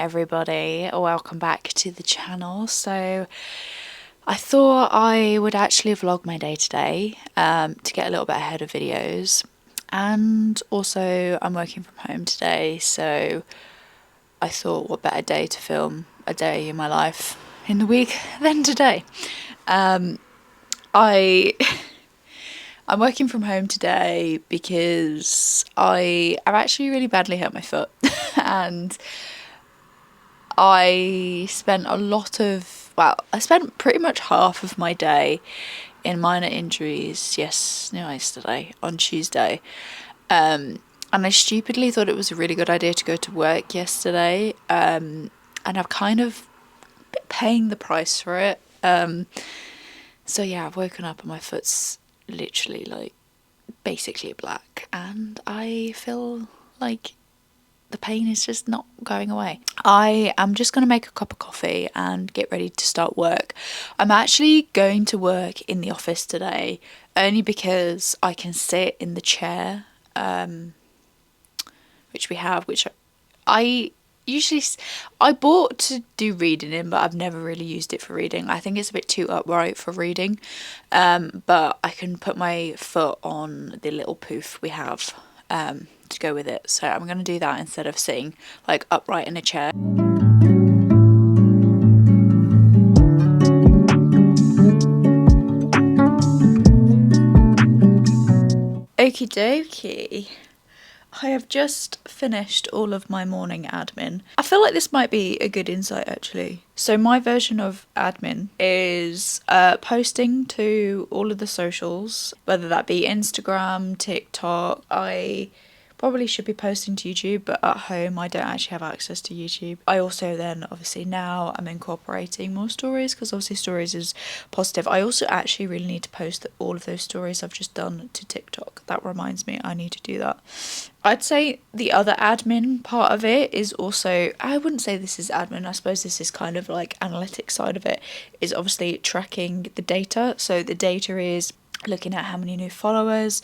everybody, welcome back to the channel. So I thought I would actually vlog my day today to get a little bit ahead of videos, and also I'm working from home today, so I thought what better day to film a day in my life in the week than today. I'm working from home today because I've actually really badly hurt my foot and I spent I spent pretty much half of my day in minor injuries yesterday on Tuesday, and I stupidly thought it was a really good idea to go to work yesterday, and I've kind of been paying the price for it. So yeah, I've woken up and my foot's literally like basically black, and I feel like the pain is just not going away. I am just going to make a cup of coffee and get ready to start work. I'm actually going to work in the office today only because I can sit in the chair which we have, which I bought to do reading in, but I've never really used it for reading. I think it's a bit too upright for reading, but I can put my foot on the little poof we have to go with it, so I'm going to do that instead of sitting like upright in a chair. Okie dokie. I have just finished all of my morning admin. I feel like this might be a good insight actually. So my version of admin is posting to all of the socials, whether that be Instagram, TikTok. I probably should be posting to YouTube, but at home I don't actually have access to YouTube. I also then obviously now I'm incorporating more stories because obviously stories is positive. I also actually really need to post all of those stories I've just done to TikTok. That reminds me, I need to do that. I'd say the other admin part of it is also, I wouldn't say this is admin, I suppose this is kind of like analytics side of it, is obviously tracking the data. So the data is looking at how many new followers,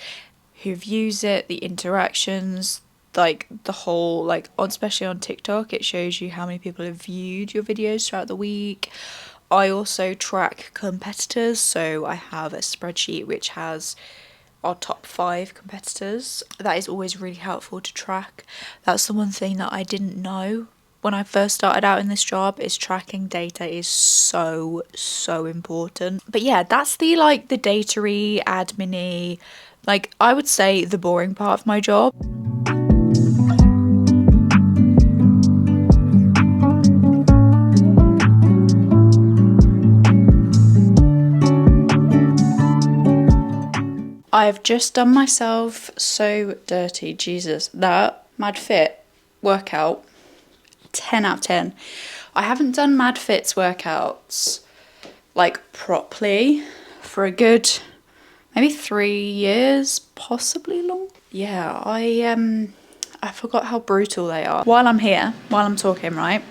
who views it, the interactions, like the whole, like especially on TikTok, it shows you how many people have viewed your videos throughout the week. I also track competitors, so I have a spreadsheet which has our top 5 competitors. That is always really helpful to track. That's the one thing that I didn't know when I first started out in this job, is tracking data is so important. But yeah, that's the data-y, admin-y, like I would say the boring part of my job. I've just done myself so dirty, Jesus. That Mad Fit workout, 10 out of 10. I haven't done Mad Fit's workouts like properly for a good maybe 3 years, possibly long. Yeah, I forgot how brutal they are. While I'm talking, right?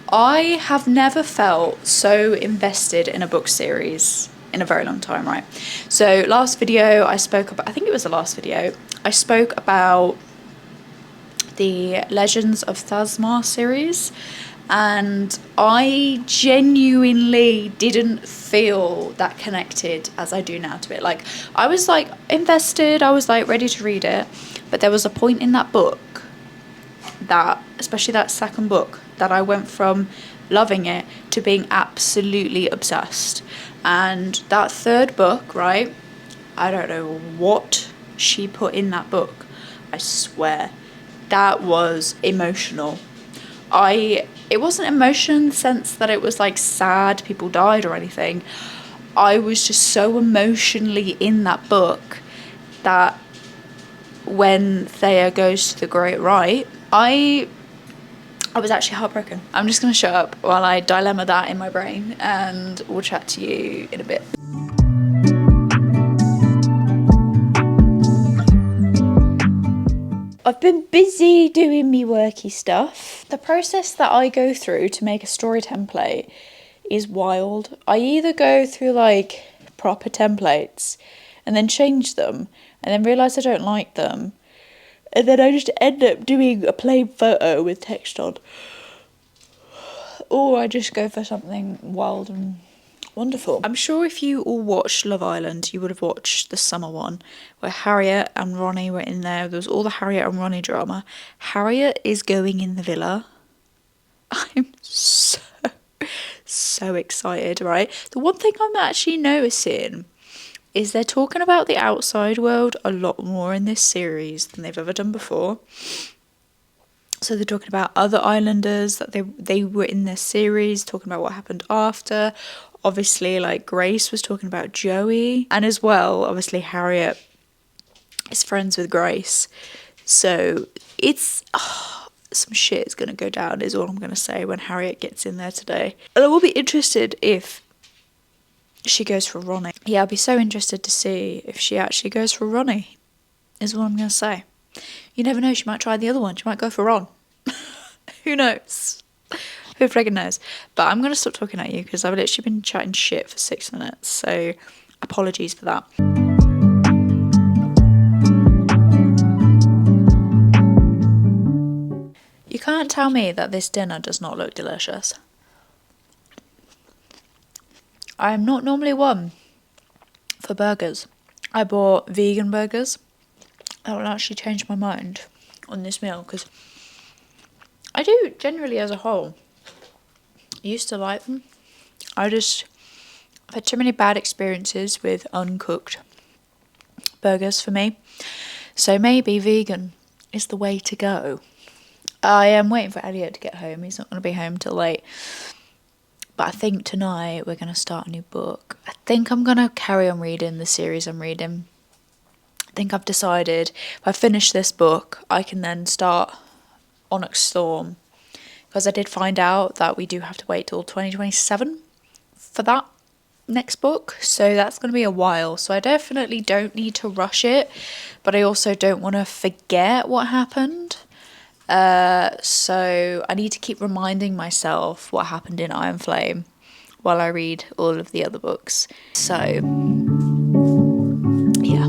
I have never felt so invested in a book series in a very long time, right? So last video I spoke about, I think it was the last video, I spoke about the Legends of Thasmar series, and I genuinely didn't feel that connected as I do now to it. Like I was like invested, I was like ready to read it, but there was a point in that book, that especially that second book, that I went from loving it to being absolutely obsessed. And that third book, right, I don't know what she put in that book, I swear that was emotional. It wasn't emotion in the sense that it was like sad people died or anything. I was just so emotionally in that book that when Thea goes to the Great Right, I was actually heartbroken. I'm just going to shut up while I dilemma that in my brain, and we'll chat to you in a bit. I've been busy doing me worky stuff. The process that I go through to make a story template is wild. I either go through like proper templates and then change them and then realise I don't like them, and then I just end up doing a plain photo with text on. or I just go for something wild and wonderful. I'm sure if you all watched Love Island, you would have watched the summer one where Harriet and Ronnie were in there. There was all the Harriet and Ronnie drama. Harriet is going in the villa. I'm so excited, right? The one thing I'm actually noticing is they're talking about the outside world a lot more in this series than they've ever done before. So they're talking about other islanders that they were in this series, talking about what happened after. Obviously, like Grace was talking about Joey, and as well, obviously Harriet is friends with Grace. So it's some shit is gonna go down, is all I'm gonna say when Harriet gets in there today. And I will be interested if she goes for Ronnie. Yeah, I'll be so interested to see if she actually goes for Ronnie, is what I'm gonna say. You never know, she might try the other one. She might go for Ron. Who knows? Who friggin' knows? But I'm gonna stop talking at you because I've literally been chatting shit for 6 minutes. So apologies for that. You can't tell me that this dinner does not look delicious. I am not normally one for burgers. I bought vegan burgers. That will actually change my mind on this meal because I do generally as a whole used to like them. I've had too many bad experiences with uncooked burgers for me. So maybe vegan is the way to go. I am waiting for Elliot to get home. He's not going to be home till late. But I think tonight we're going to start a new book. I think I'm going to carry on reading the series I'm reading. I think I've decided if I finish this book, I can then start Onyx Storm. Because I did find out that we do have to wait till 2027 for that next book. So that's going to be a while. So I definitely don't need to rush it. But I also don't want to forget what happened. So I need to keep reminding myself what happened in Iron Flame while I read all of the other books. So, yeah.